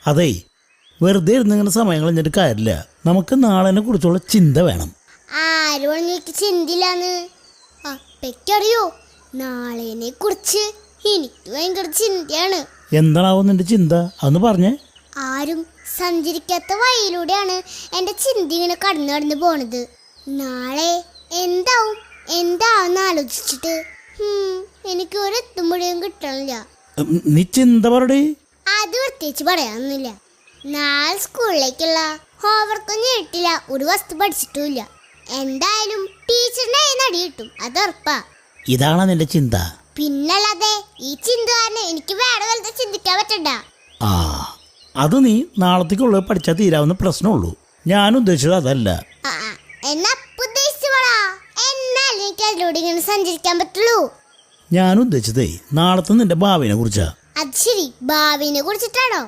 അതേ, വെറുതെ ഇരുന്നിങ്ങനെ സമയം കളഞ്ഞിട്ട് കാര്യമില്ല. നമുക്ക് നാളെ കുറിച്ചുള്ള ചിന്ത വേണം. ആര് പറഞ്ഞിട്ട് ചിന്തയില്ലാന്ന്? അപ്പയ്ക്കറിയോ, നാളെനെ കുറിച്ച് എനിക്ക് ഭയങ്കര ചിന്തയാണ്. എന്താണാവും നിന്റെ ചിന്ത? അതൊന്ന് പറഞ്ഞേ. ആരും സഞ്ചരിക്കാത്ത വഴിയിലൂടെയാണ് എൻ്റെ ചിന്ത ഇങ്ങനെ കടന്നു പോണത്. നാളെ എന്താവും ആലോചിച്ചിട്ട് എനിക്ക് ഒരു എത്തുമ്പോഴേയും കിട്ടണില്ല. നീ ചിന്ത പറയടേ. അത് പ്രത്യേകിച്ച് പറയാനൊന്നുമില്ല. നാളെ സ്കൂളിലേക്കുള്ള ഹോംവർക്കൊന്നും കിട്ടില്ല, ഒരു വസ്തു പഠിച്ചിട്ടുമില്ല. എന്തായാലും ടീച്ചറിനെ നടി കിട്ടും, അത് ഉറപ്പാ. ഇതാണോ നിന്റെ ചിന്ത? പിന്നല്ലാതെ ഈ ചിന്ത കാരണം എനിക്ക് വേറെ വലുത് ചിന്തിക്കാൻ പറ്റണ്ട. അത് നീ നാളത്തേക്കുള്ള പഠിച്ചാൽ തീരാവുന്ന പ്രശ്നമുള്ളൂ. ഞാൻ ഉദ്ദേശിച്ചത് അതല്ല. എന്നാലും എനിക്ക് അതിലൂടെ ഇങ്ങനെ സഞ്ചരിക്കാൻ പറ്റുള്ളൂ. ഞാൻ ഉദ്ദേശിച്ചതേ നാളത്തെ നിന്റെ ഭാവിനെ കുറിച്ചാ. അത് ശരി, ഭാവിനെ കുറിച്ചിട്ടാണോ?